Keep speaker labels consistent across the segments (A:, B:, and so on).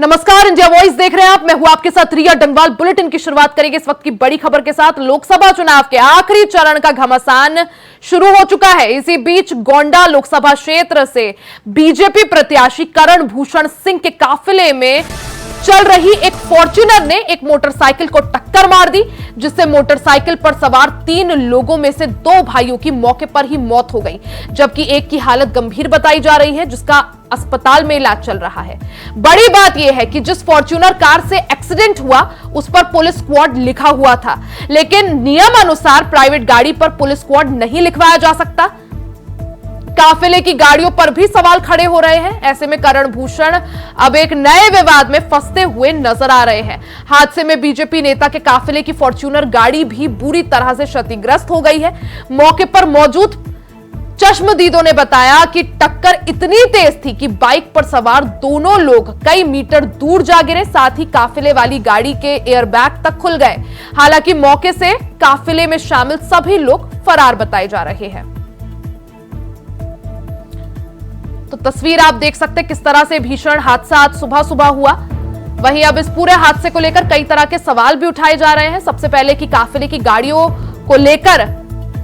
A: नमस्कार, India voice देख रहे हैं आप। मैं हूं आपके साथ रिया डंगवाल। बुलेटिन की शुरुआत करेंगे इस वक्त की बड़ी खबर के साथ। लोकसभा चुनाव के आखिरी चरण का घमासान शुरू हो चुका है। इसी बीच गोंडा लोकसभा क्षेत्र से बीजेपी प्रत्याशी करण भूषण सिंह के काफिले में चल रही एक फॉर्च्यूनर ने एक मोटरसाइकिल को टक्कर मार दी, जिससे मोटरसाइकिल पर सवार 3 लोगों में से 2 भाइयों की मौके पर ही मौत हो गई, जबकि एक की हालत गंभीर बताई जा रही है, जिसका अस्पताल में इलाज चल रहा है। बड़ी बात यह है कि जिस फॉर्च्यूनर कार से एक्सीडेंट हुआ उस पर पुलिस स्क्वाड लिखा हुआ था, लेकिन नियम अनुसार प्राइवेट गाड़ी पर पुलिस स्क्वाड नहीं लिखवाया जा सकता। काफिले की गाड़ियों पर भी सवाल खड़े हो रहे हैं। ऐसे में करण भूषण अब एक नए विवाद में फंसते हुए नजर आ रहे हैं। हादसे में बीजेपी नेता के काफिले की फॉर्च्यूनर गाड़ी भी बुरी तरह से क्षतिग्रस्त हो गई है। मौके पर मौजूद चश्मदीदों ने बताया कि टक्कर इतनी तेज थी कि बाइक पर सवार दोनों लोग कई मीटर दूर जा गिरे, साथ ही काफिले वाली गाड़ी के एयरबैग तक खुल गए। हालांकि मौके से काफिले में शामिल सभी लोग फरार बताए जा रहे हैं। तो तस्वीर आप देख सकते हैं किस तरह से भीषण हादसा आज सुबह सुबह हुआ। वहीं अब इस पूरे हादसे को लेकर कई तरह के सवाल भी उठाए जा रहे हैं। सबसे पहले कि काफिले की गाड़ियों को लेकर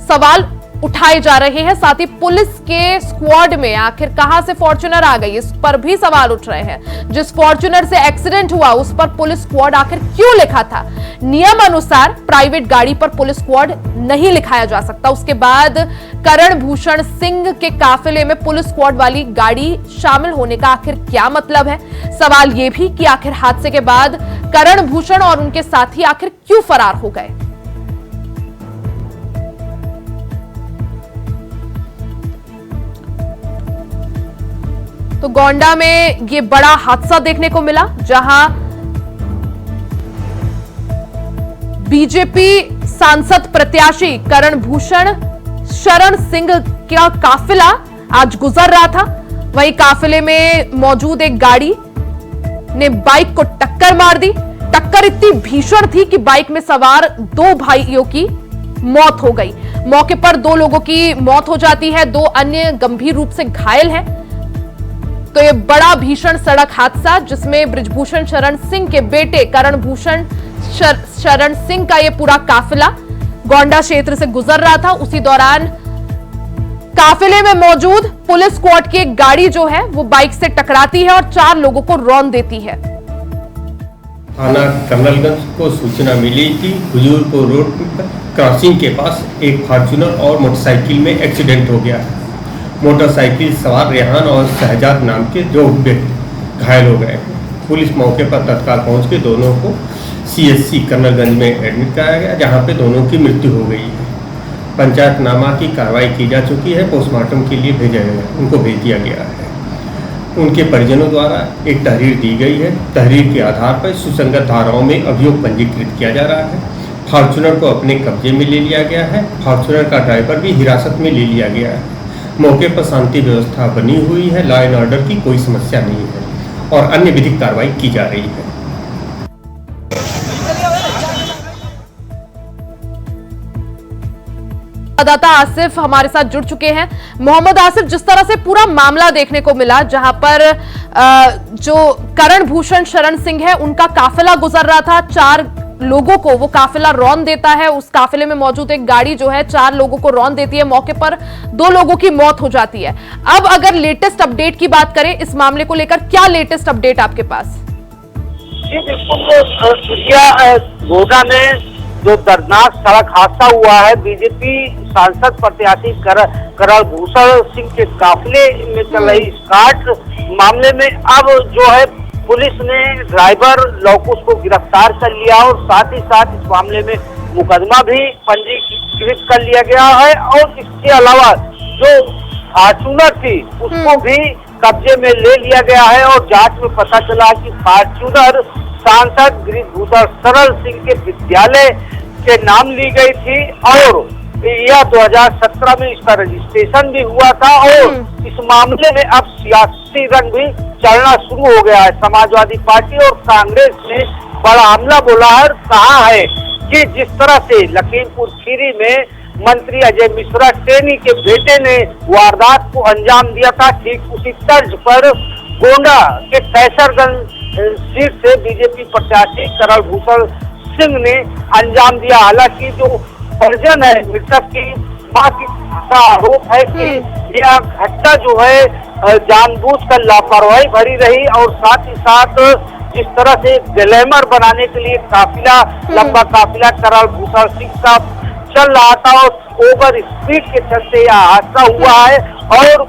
A: सवाल उठाए जा रहे हैं, साथ ही पुलिस के स्क्वाड में आखिर कहां से फॉर्च्यूनर आ गई, इस पर भी सवाल उठ रहे हैं। जिस फॉर्च्यूनर से एक्सीडेंट हुआ उस पर पुलिस स्क्वाड आखिर क्यों लिखा था? नियम अनुसार प्राइवेट गाड़ी पर पुलिस स्क्वाड नहीं लिखाया जा सकता। उसके बाद करण भूषण सिंह के काफिले में पुलिस स्क्वाड वाली गाड़ी शामिल होने का आखिर क्या मतलब है? सवाल यह भी कि आखिर हादसे के बाद करण भूषण और उनके साथी आखिर क्यों फरार हो गए? तो गोंडा में ये बड़ा हादसा देखने को मिला, जहां बीजेपी सांसद प्रत्याशी करण भूषण शरण सिंह का काफिला आज गुजर रहा था। वहीं काफिले में मौजूद एक गाड़ी ने बाइक को टक्कर मार दी। टक्कर इतनी भीषण थी कि बाइक में सवार 2 भाइयों की मौत हो गई। मौके पर 2 लोगों की मौत हो जाती है, 2 अन्य गंभीर रूप से घायल हैं। तो ये बड़ा भीषण सड़क हादसा, जिसमें बृजभूषण शरण सिंह के बेटे करण भूषण शरण सिंह का ये पूरा काफिला गोंडा क्षेत्र से गुजर रहा था। उसी दौरान काफिले में मौजूद पुलिस स्क्वाड की एक गाड़ी जो है वो बाइक से टकराती है और 4 लोगों को रौंद देती है।
B: थाना कमलगंज को सूचना मिली कि हुजूरपुर रोड पर क्रॉसिंग के पास एक फॉर्च्यूनर और मोटरसाइकिल में एक्सीडेंट हो गया। मोटरसाइकिल सवार रेहान और शहजाद नाम के 2 व्यक्ति घायल हो गए। पुलिस मौके पर तत्काल पहुंच के दोनों को सीएचसी कमलगंज में एडमिट कराया गया, जहां पे दोनों की मृत्यु हो गई है। पंचायतनामा की कार्रवाई की जा चुकी है, पोस्टमार्टम के लिए उनको भेज दिया गया है। उनके परिजनों द्वारा एक तहरीर दी गई है। तहरीर के आधार पर सुसंगत धाराओं में अभियोग पंजीकृत किया जा रहा है। फॉर्च्यूनर को अपने कब्जे में ले लिया गया है। फॉर्च्यूनर का ड्राइवर भी हिरासत में ले लिया गया है। मौके पर शांति व्यवस्था बनी हुई है, लॉ एंड ऑर्डर की कोई समस्या नहीं है और अन्य विधिक कार्रवाई की जा रही है।
A: संवाददाता आसिफ हमारे साथ जुड़ चुके हैं। मोहम्मद आसिफ, जिस तरह से पूरा मामला देखने को मिला, जहां पर जो करण भूषण शरण सिंह है उनका काफिला गुजर रहा था, 4 लोगों को वो काफिला रौंद देता है। उस काफिले में मौजूद एक गाड़ी जो है 4 लोगों को रौंद देती है। मौके पर 2 लोगों की मौत हो जाती है। अब अगर लेटेस्ट अपडेट की बात करें इस मामले को लेकर, क्या लेटेस्ट अपडेट आपके पास?
C: जी बिल्कुल, गोंडा में जो दर्दनाक सड़क हादसा हुआ है, बीजेपी सांसद प्रत्याशी करण भूषण सिंह के काफिले में चल रही स्काट मामले में अब जो है पुलिस ने ड्राइवर लौकुश को गिरफ्तार कर लिया और साथ ही साथ इस मामले में मुकदमा भी पंजीकृत कर लिया गया है। और इसके अलावा जो फॉर्च्यूनर थी उसको भी कब्जे में ले लिया गया है और जांच में पता चला कि फॉर्च्यूनर सांसद बृजभूषण शरण सिंह के विद्यालय के नाम ली गई थी और यह 2017 में इसका रजिस्ट्रेशन भी हुआ था। और इस मामले में अब सियासी रंग भी चलना शुरू हो गया है। समाजवादी पार्टी और कांग्रेस ने बड़ा हमला बोला है और कहा है कि जिस तरह से लखीमपुर खीरी में मंत्री अजय मिश्रा टेनी के बेटे ने वारदात को अंजाम दिया था, ठीक उसी तर्ज पर गोंडा के कैसरगंज सीट से बीजेपी प्रत्याशी करण भूषण सिंह ने अंजाम दिया। हालांकि जो परिजन है मृतक की मां का आरोप है कि यह घटना जो है जानबूझकर लापरवाही भरी रही और साथ ही साथ जिस तरह से ग्लैमर बनाने के लिए काफिला लंबा काफिला करण भूषण सिंह का चल रहा था और ओवर स्पीड के चलते यह हादसा हुआ है। और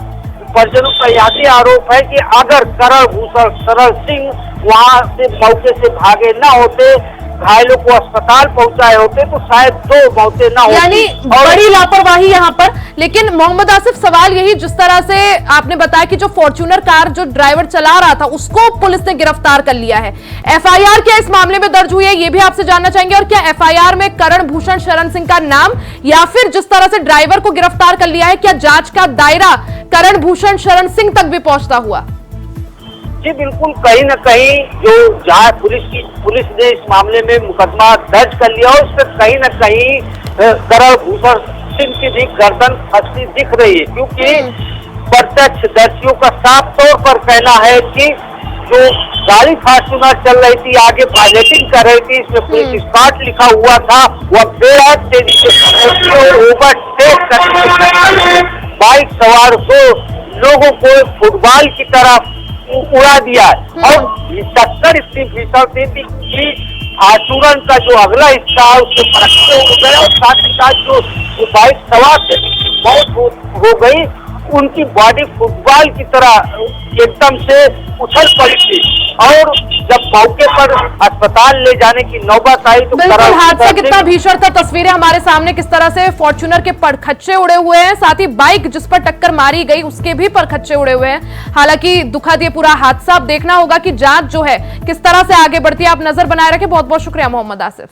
C: परिजनों का यह भी आरोप है कि अगर करण भूषण शरण सिंह वहां से मौके से भागे न होते, घायलों को अस्पताल पहुंचाए होते तो शायद 2 मौतें न होती।
A: यानी बड़ी लापरवाही यहाँ पर। लेकिन मोहम्मद आसिफ, सवाल यही, जिस तरह से आपने बताया कि जो फॉर्च्यूनर कार जो ड्राइवर चला रहा था उसको पुलिस ने गिरफ्तार कर लिया है, एफआईआर क्या इस मामले में दर्ज हुई है ये भी आपसे जानना चाहेंगे। और क्या एफआईआर में करण भूषण शरण सिंह का नाम या फिर जिस तरह से ड्राइवर को गिरफ्तार कर लिया है, क्या जांच का दायरा करण भूषण शरण सिंह तक भी पहुंचता हुआ?
C: जी बिल्कुल, कहीं न कहीं जो जहाँ पुलिस ने इस मामले में मुकदमा दर्ज कर लिया और उसमें कहीं न कहीं करण भूषण सिंह की भी गर्दन फंसी दिख रही है, क्योंकि प्रत्यक्षदर्शियों का साफ तौर पर कहना है कि जो गाड़ी फॉर्च्यूनर चल रही थी आगे पायलटिंग कर रही थी, इसमें पुलिस स्पॉट लिखा हुआ था, वह बेहद तेजी से ओवरटेक करके बाइक सवार 2 लोगों को फुटबॉल की तरफ उड़ा दिया है। और टक्कर इतनी भीषण थी कि आचूरण का जो अगला हिस्सा है उसके फटके हो गए और साथ ही साथ जो बाइक सवार थे मौत हो गई, उनकी बॉडी फुटबॉल की तरह एकदम से उछल पड़ी थी। और जब मौके पर अस्पताल ले जाने की नौबत आई तो
A: बिल्कुल, हादसा कितना भीषण था, तस्वीरें हमारे सामने किस तरह से फॉर्च्यूनर के परखच्चे उड़े हुए हैं, साथ ही बाइक जिस पर टक्कर मारी गई उसके भी परखच्चे उड़े हुए हैं। हालांकि दुखद ये पूरा हादसा, अब देखना होगा कि जांच जो है किस तरह से आगे बढ़ती है। आप नजर बनाए रखें। बहुत बहुत शुक्रिया मोहम्मद आसिफ।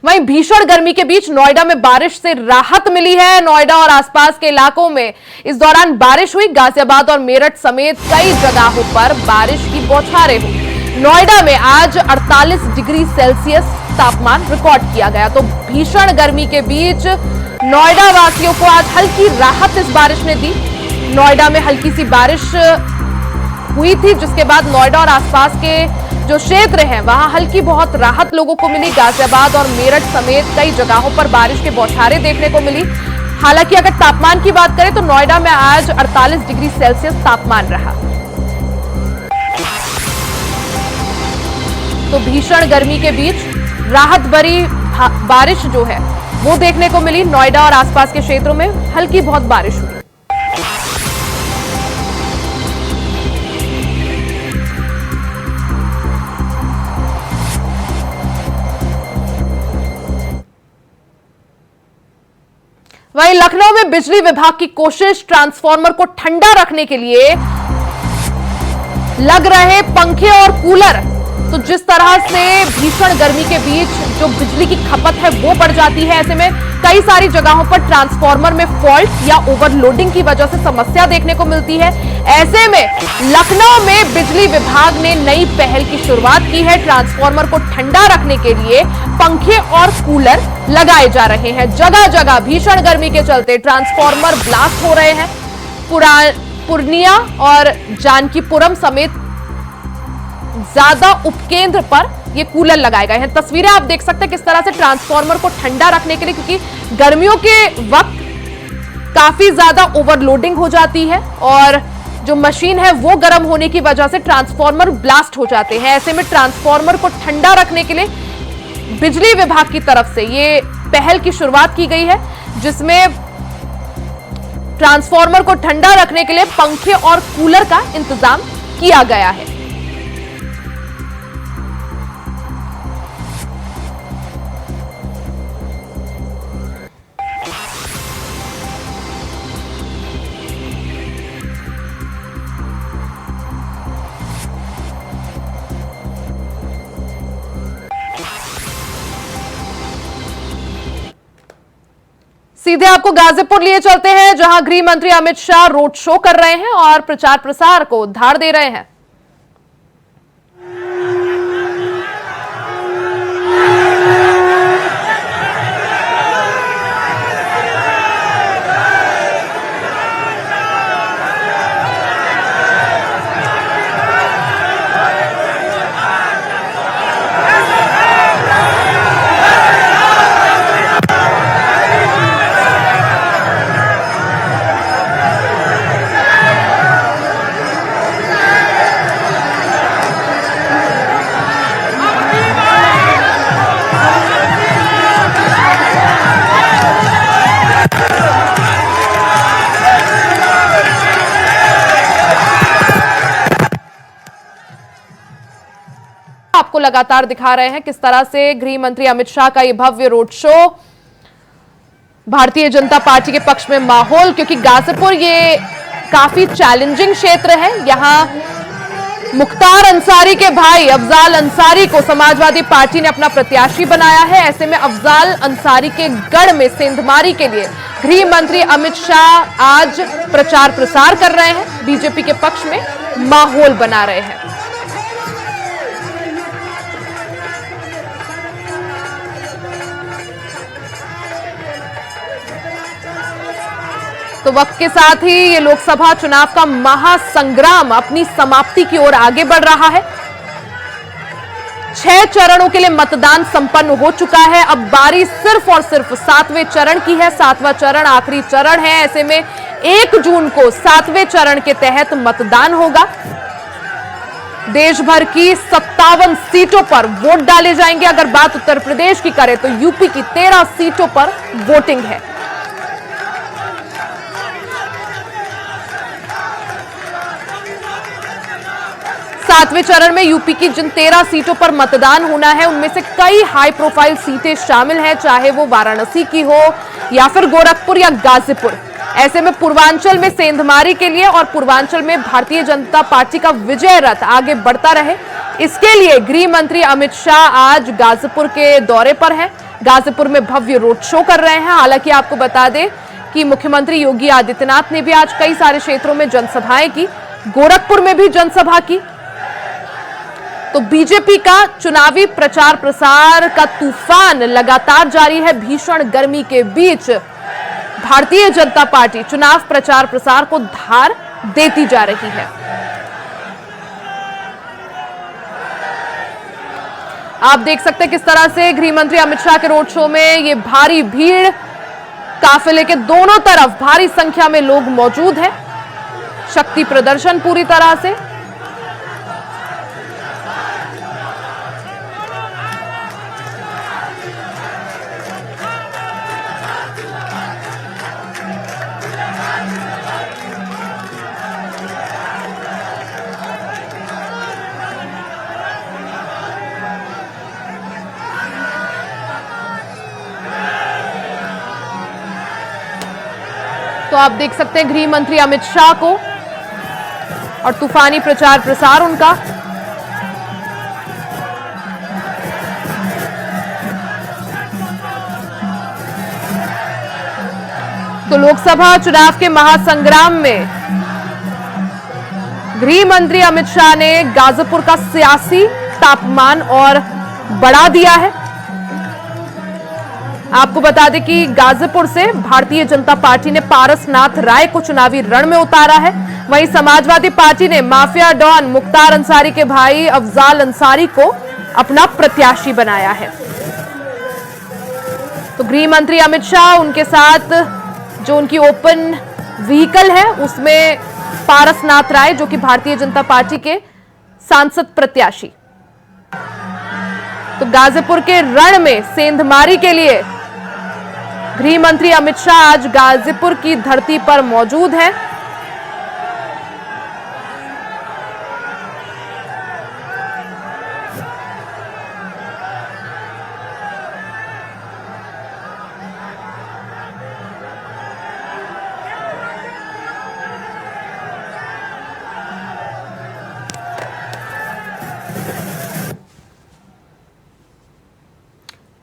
A: वहीं भीषण गर्मी के बीच नोएडा में बारिश से राहत मिली है। नोएडा और आसपास के इलाकों में इस दौरान बारिश हुई। गाजियाबाद और मेरठ समेत कई जगहों पर बारिश की बौछारें हुई। नोएडा में आज 48 डिग्री सेल्सियस तापमान रिकॉर्ड किया गया। तो भीषण गर्मी के बीच नोएडा वासियों को आज हल्की राहत इस बारिश ने दी। नोएडा में हल्की सी बारिश हुई थी, जिसके बाद नोएडा और आसपास के जो क्षेत्र हैं वहां हल्की बहुत राहत लोगों को मिली। गाजियाबाद और मेरठ समेत कई जगहों पर बारिश के बौछारें देखने को मिली। हालांकि अगर तापमान की बात करें तो नोएडा में आज 48 डिग्री सेल्सियस तापमान रहा। तो भीषण गर्मी के बीच राहत भरी बारिश जो है वो देखने को मिली। नोएडा और आसपास के क्षेत्रों में हल्की बहुत बारिश हुई। वहीं लखनऊ में बिजली विभाग की कोशिश, ट्रांसफार्मर को ठंडा रखने के लिए लग रहे पंखे और कूलर। तो जिस तरह से भीषण गर्मी के बीच जो बिजली की खपत है वो बढ़ जाती है, ऐसे में कई सारी जगहों पर ट्रांसफार्मर में फॉल्ट या ओवरलोडिंग की वजह से समस्या देखने को मिलती है। ऐसे में लखनऊ में बिजली विभाग ने नई पहल की शुरुआत की है। ट्रांसफार्मर को ठंडा रखने के लिए पंखे और कूलर लगाए जा रहे हैं। जगह जगह भीषण गर्मी के चलते ट्रांसफार्मर ब्लास्ट हो रहे हैं। पूर्णिया और जानकीपुरम समेत ज्यादा उपकेंद्र पर ये कूलर लगाए गए हैं। तस्वीरें आप देख सकते हैं किस तरह से ट्रांसफार्मर को ठंडा रखने के लिए, क्योंकि गर्मियों के वक्त काफी ज्यादा ओवरलोडिंग हो जाती है और जो मशीन है वो गर्म होने की वजह से ट्रांसफार्मर ब्लास्ट हो जाते हैं। ऐसे में ट्रांसफार्मर को ठंडा रखने के लिए बिजली विभाग की तरफ से ये पहल की शुरुआत की गई है, जिसमें ट्रांसफार्मर को ठंडा रखने के लिए पंखे और कूलर का इंतजाम किया गया है। सीधे आपको गाजीपुर लिए चलते हैं, जहां गृह मंत्री अमित शाह रोड शो कर रहे हैं और प्रचार प्रसार को धार दे रहे हैं। आपको लगातार दिखा रहे हैं किस तरह से गृह मंत्री अमित शाह का ये भव्य road show, Bharatiya Janata party के पक्ष में माहौल, क्योंकि गाजीपुर ये काफी चैलेंजिंग क्षेत्र है। यहां मुख्तार अंसारी के भाई अफजाल अंसारी को समाजवादी पार्टी ने अपना प्रत्याशी बनाया है। ऐसे में अफजाल अंसारी के गढ़ में सेंधमारी के लिए गृह मंत्री अमित शाह आज प्रचार प्रसार कर रहे हैं, बीजेपी के पक्ष में माहौल बना रहे हैं। तो वक्त के साथ ही ये लोकसभा चुनाव का महासंग्राम अपनी समाप्ति की ओर आगे बढ़ रहा है। 6 चरणों के लिए मतदान संपन्न हो चुका है। अब बारी सिर्फ और सिर्फ 7वें चरण की है। 7वां चरण आखिरी चरण है। ऐसे में 1 जून को 7वें चरण के तहत मतदान होगा। देश भर की 57 सीटों पर वोट डाले जाएंगे। अगर बात उत्तर प्रदेश की करें तो यूपी की 13 सीटों पर वोटिंग है। सातवें चरण में यूपी की जिन 13 सीटों पर मतदान होना है, उनमें से कई हाई प्रोफाइल सीटें शामिल हैं, चाहे वो वाराणसी की हो या फिर गोरखपुर या गाजीपुर। ऐसे में पूर्वांचल में सेंधमारी के लिए और पूर्वांचल में भारतीय जनता पार्टी का विजय रथ आगे बढ़ता रहे, इसके लिए गृह मंत्री अमित शाह आज गाजीपुर के दौरे पर हैं। गाजीपुर में भव्य रोड शो कर रहे हैं। हालांकि आपको बता दें कि मुख्यमंत्री योगी आदित्यनाथ ने भी आज कई सारे क्षेत्रों में जनसभाएं की, गोरखपुर में भी जनसभा की। तो बीजेपी का चुनावी प्रचार प्रसार का तूफान लगातार जारी है। भीषण गर्मी के बीच भारतीय जनता पार्टी चुनाव प्रचार प्रसार को धार देती जा रही है। आप देख सकते हैं किस तरह से गृह मंत्री अमित शाह के रोड शो में ये भारी भीड़, काफिले के दोनों तरफ भारी संख्या में लोग मौजूद हैं। शक्ति प्रदर्शन पूरी तरह से। तो आप देख सकते हैं गृह मंत्री अमित शाह को और तूफानी प्रचार प्रसार उनका। तो लोकसभा चुनाव के महासंग्राम में गृह मंत्री अमित शाह ने गाजीपुर का सियासी तापमान और बढ़ा दिया है। आपको बता दें कि गाजीपुर से भारतीय जनता पार्टी ने पारसनाथ राय को चुनावी रण में उतारा है। वहीं समाजवादी पार्टी ने माफिया डॉन मुख्तार अंसारी के भाई अफजाल अंसारी को अपना प्रत्याशी बनाया है। तो गृह मंत्री अमित शाह, उनके साथ जो उनकी ओपन व्हीकल है उसमें पारसनाथ राय, जो कि भारतीय जनता पार्टी के सांसद प्रत्याशी। तो गाजीपुर के रण में सेंधमारी के लिए गृह मंत्री अमित शाह आज गाजीपुर की धरती पर मौजूद हैं।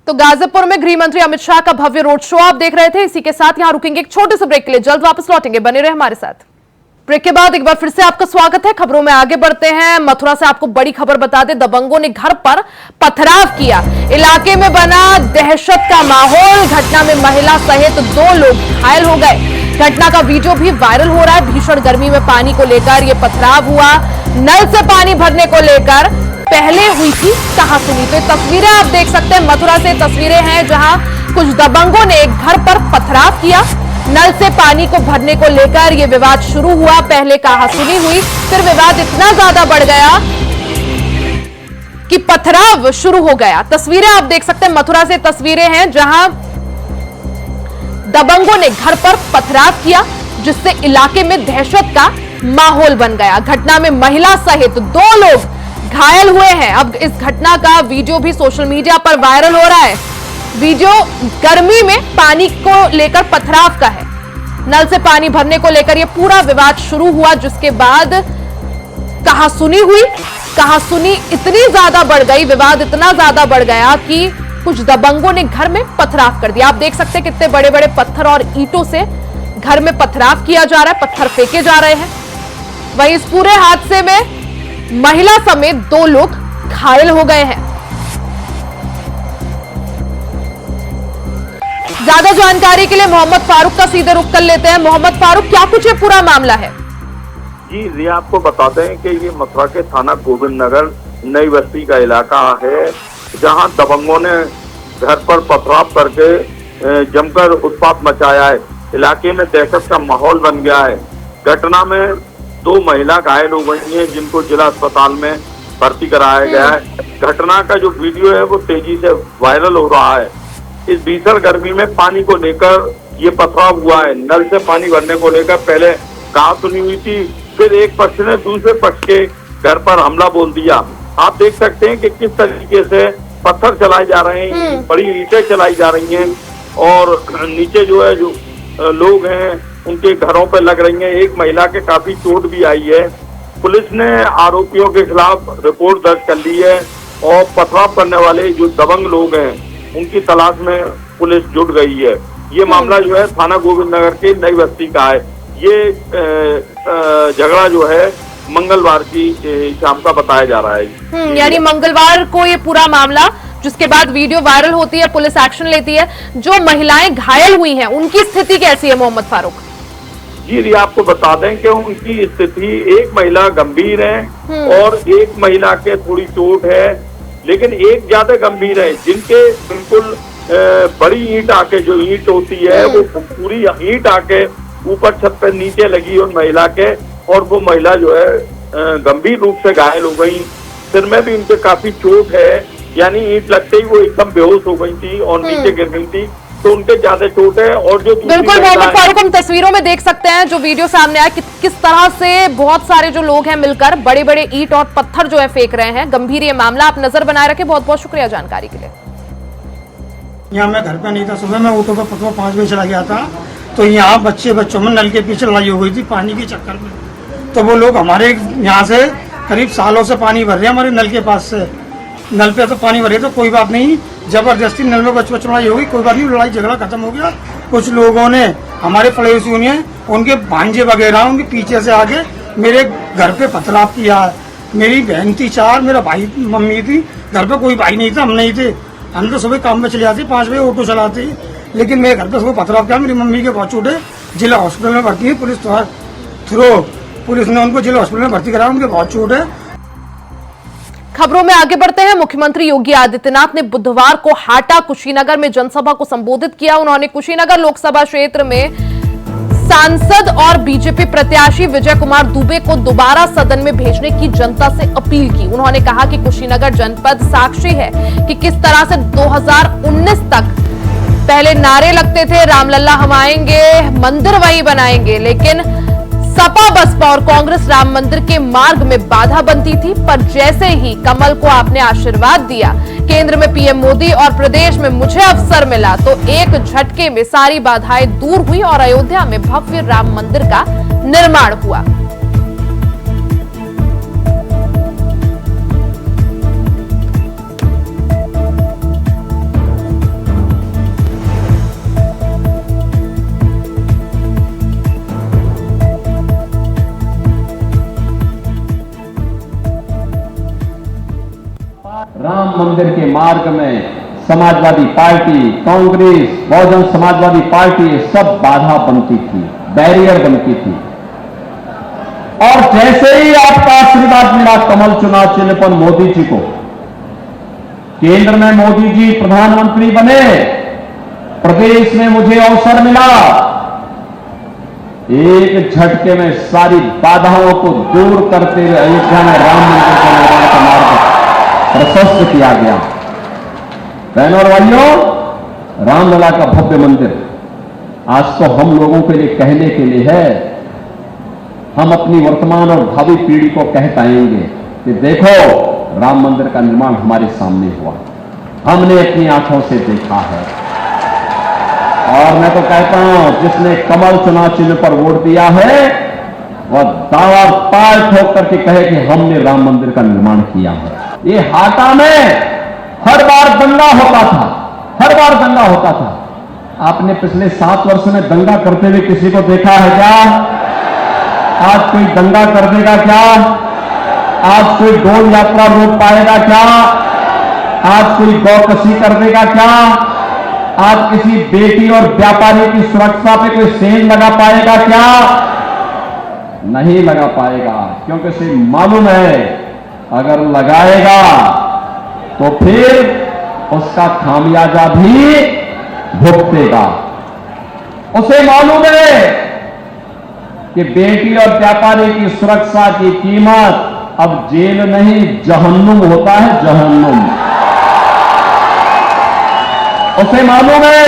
A: तो गाजीपुर में गृह मंत्री अमित शाह का भव्य रोड शो आप देख रहे थे। इसी के साथ यहां रुकेंगे एक छोटे से ब्रेक के लिए, जल्द वापस लौटेंगे, बने रहे हमारे साथ। ब्रेक के बाद एक बार फिर से आपका स्वागत है। खबरों में आगे बढ़ते हैं। मथुरा से आपको बड़ी खबर बता दें, दबंगों ने घर पर पथराव किया, इलाके में बना दहशत का माहौल। घटना में महिला सहित 2 लोग घायल हो गए। घटना का वीडियो भी वायरल हो रहा है। भीषण गर्मी में पानी को लेकर यह पथराव हुआ। नल से पानी भरने को लेकर पहले हुई थी कहासुनी। तो तस्वीरें आप देख सकते हैं, मथुरा से तस्वीरें हैं जहां कुछ दबंगों ने एक घर पर पथराव किया। नल से पानी को भरने को लेकर यह विवाद शुरू हुआ। पहले कहासुनी हुई, फिर विवाद इतना ज्यादा बढ़ गया कि पथराव शुरू हो गया। तस्वीरें आप देख सकते हैं, मथुरा से तस्वीरें हैं जहां दबंगों ने घर पर पथराव किया, जिससे इलाके में दहशत का माहौल बन गया। घटना में महिला सहित 2 लोग घायल हुए हैं। अब इस घटना का वीडियो भी सोशल मीडिया पर वायरल हो रहा है। वीडियो गर्मी में पानी को लेकर पथराव का है। नल से पानी भरने को लेकर यह पूरा विवाद शुरू हुआ, जिसके बाद कहासुनी हुई। कहासुनी इतनी ज्यादा बढ़ गई, विवाद इतना ज्यादा बढ़ गया कि कुछ दबंगों ने घर में पथराव कर दिया। आप देख सकते हैं कितने बड़े बड़े पत्थर और ईंटों से घर में पथराव किया जा रहा है, पत्थर फेंके जा रहे हैं। वहीं इस पूरे हादसे में महिला समेत 2 लोग घायल हो गए हैं। ज्यादा जानकारी के लिए मोहम्मद फारूक का सीधे रुख कर लेते हैं। मोहम्मद फारूक, क्या कुछ ये पूरा मामला है?
D: जी रिया, आपको बताते हैं कि ये मथुरा के थाना गोविंद नगर नई बस्ती का इलाका है, जहां दबंगों ने घर पर पथराव करके जमकर उत्पात मचाया है। इलाके में दहशत का माहौल बन गया है। घटना में 2 महिला घायल हो गई हैं, जिनको जिला अस्पताल में भर्ती कराया गया है। घटना का जो वीडियो है वो तेजी से वायरल हो रहा है। इस भीषण गर्मी में पानी को लेकर ये पथराव हुआ है। नल से पानी भरने को लेकर पहले कहासुनी हुई थी, फिर एक पक्ष ने दूसरे पक्ष के घर पर हमला बोल दिया। आप देख सकते हैं कि किस तरीके से पत्थर चलाए जा रहे हैं, बड़ी ईंटें चलाई जा रही हैं और नीचे जो है जो लोग हैं उनके घरों पर लग रही हैं। एक महिला के काफी चोट भी आई है। पुलिस ने आरोपियों के खिलाफ रिपोर्ट दर्ज कर ली है और पथराव करने वाले जो दबंग लोग हैं उनकी तलाश में पुलिस जुट गई है। ये मामला जो है थाना गोविंद नगर के नई बस्ती का है। ये झगड़ा जो है मंगलवार की शाम का बताया जा रहा है।
A: यानी मंगलवार को ये पूरा मामला, जिसके बाद वीडियो वायरल होती है, पुलिस एक्शन लेती है। जो महिलाएं घायल हुई हैं उनकी स्थिति कैसी है मोहम्मद फारूक?
D: जी रिया, आपको बता दें कि उनकी स्थिति, एक महिला गंभीर है और एक महिला के थोड़ी चोट है, लेकिन एक ज्यादा गंभीर है, जिनके बिल्कुल बड़ी ईंट आके, जो ईंट होती है वो पूरी ईंट आके ऊपर छत पे नीचे लगी उन महिला के, और वो महिला जो है गंभीर रूप से घायल हो गई। सिर में भी उनके काफी चोट है, यानी ईंट लगते ही वो एकदम बेहोश हो गई थी और नीचे गिर गई थी, तो उनके ज्यादा चोट है। और जो
A: बिल्कुल मोहम्मद फारूक, हम तस्वीरों में देख सकते हैं जो वीडियो सामने आया, किस तरह से बहुत सारे जो लोग हैं मिलकर बड़े बड़े ईंट और पत्थर जो है फेंक रहे हैं। गंभीर ये मामला, आप नजर बनाए रखें। बहुत बहुत शुक्रिया जानकारी के लिए।
E: यहाँ मैं घर पे नहीं था, सुबह मैं ऑटो पर पटवा 5 बजे चला गया था, तो यहाँ बच्चों में नल के पीछे लड़ाई हो गई थी पानी के चक्कर में। तो वो लोग हमारे यहाँ से करीब सालों से पानी भर रहे हैं, हमारे नल के पास से। नल पे तो पानी भरे तो कोई बात नहीं, जबरदस्ती नल में बच लड़ाई हो गई, कोई बात नहीं, लड़ाई झगड़ा खत्म हो गया। कुछ लोगों ने, हमारे पड़ोसियों ने, उनके भांजे वगैरह उनके पीछे से आके मेरे घर पे पथराव किया है। मेरी बहन थी 4, मेरा भाई मम्मी थी, घर पे कोई भाई नहीं था, हम नहीं थे। हम तो सुबह काम में चले जाते, 5 बजे ऑटो चलाते, लेकिन मेरे घर पे सुबह पथराव किया। मेरी मम्मी के बहुत चोट है, जिला हॉस्पिटल में भर्ती है। पुलिस थ्रू पुलिस ने उनको जिला हॉस्पिटल में भर्ती कराया, उनके बहुत चोट है।
A: खबरों में आगे बढ़ते हैं। मुख्यमंत्री योगी आदित्यनाथ ने बुधवार को हाटा कुशीनगर में जनसभा को संबोधित किया। उन्होंने कुशीनगर लोकसभा क्षेत्र में सांसद और बीजेपी प्रत्याशी विजय कुमार दुबे को दोबारा सदन में भेजने की जनता से अपील की। उन्होंने कहा कि कुशीनगर जनपद साक्षी है कि किस तरह से 2019 तक पहले नारे लगते थे, रामलला हम आएंगे, मंदिर वही बनाएंगे, लेकिन सपा बसपा और कांग्रेस राम मंदिर के मार्ग में बाधा बनती थी। पर जैसे ही कमल को आपने आशीर्वाद दिया, केंद्र में पीएम मोदी और प्रदेश में मुझे अवसर मिला, तो एक झटके में सारी बाधाएं दूर हुई और अयोध्या में भव्य राम मंदिर का निर्माण हुआ।
F: राम मंदिर के मार्ग में समाजवादी पार्टी, कांग्रेस, बहुजन समाजवादी पार्टी सब बाधा बनती थी, बैरियर बनती थी। और जैसे ही आपका आशीर्वाद मिला कमल चुनाव चिन्ह पर मोदी जी को, केंद्र में मोदी जी प्रधानमंत्री बने, प्रदेश में मुझे अवसर मिला, एक झटके में सारी बाधाओं को दूर करते हुए अयोध्या में राम मंदिर का निर्माण का मार्ग प्रशस्त किया गया। बहनों और भाइयों, रामलला का भव्य मंदिर आज तो हम लोगों के लिए कहने के लिए है। हम अपनी वर्तमान और भावी पीढ़ी को कह पाएंगे कि देखो राम मंदिर का निर्माण हमारे सामने हुआ, हमने अपनी आंखों से देखा है। और मैं तो कहता हूं, जिसने कमल चुनाव चिन्ह पर वोट दिया है वह दावा पाल ठोक करके कहे कि हमने राम मंदिर का निर्माण किया है। ये हाटा में हर बार दंगा होता था, हर बार दंगा होता था। आपने पिछले 7 वर्ष में दंगा करते हुए किसी को देखा है क्या? आज कोई दंगा कर देगा क्या? आज कोई डोल यात्रा रोक पाएगा क्या? आज कोई गौकशी कर देगा क्या? आज किसी बेटी और व्यापारी की सुरक्षा पे कोई सेंध लगा पाएगा क्या? नहीं लगा पाएगा, क्योंकि उसे मालूम है अगर लगाएगा तो फिर उसका खामियाजा भी भुगतेगा। उसे मालूम है कि बेटी और व्यापारी की सुरक्षा की कीमत अब जेल नहीं जहन्नुम होता है, जहन्नुम। उसे मालूम है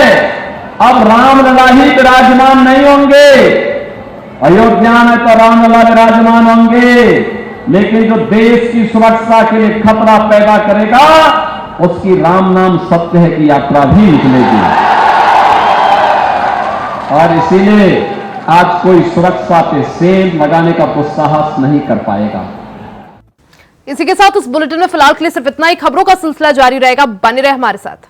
F: अब रामलला ही विराजमान नहीं होंगे। अयोध्या में तो रामलला विराजमान होंगे, लेकिन जो देश की सुरक्षा के लिए खतरा पैदा करेगा उसकी राम नाम सत्य है की यात्रा भी निकलेगी। और इसीलिए आज कोई सुरक्षा पे सेंध लगाने का दुस्साहस नहीं कर पाएगा।
A: इसी के साथ उस बुलेटिन में फिलहाल के लिए सिर्फ इतना ही। खबरों का सिलसिला जारी रहेगा, बने रहे हमारे साथ।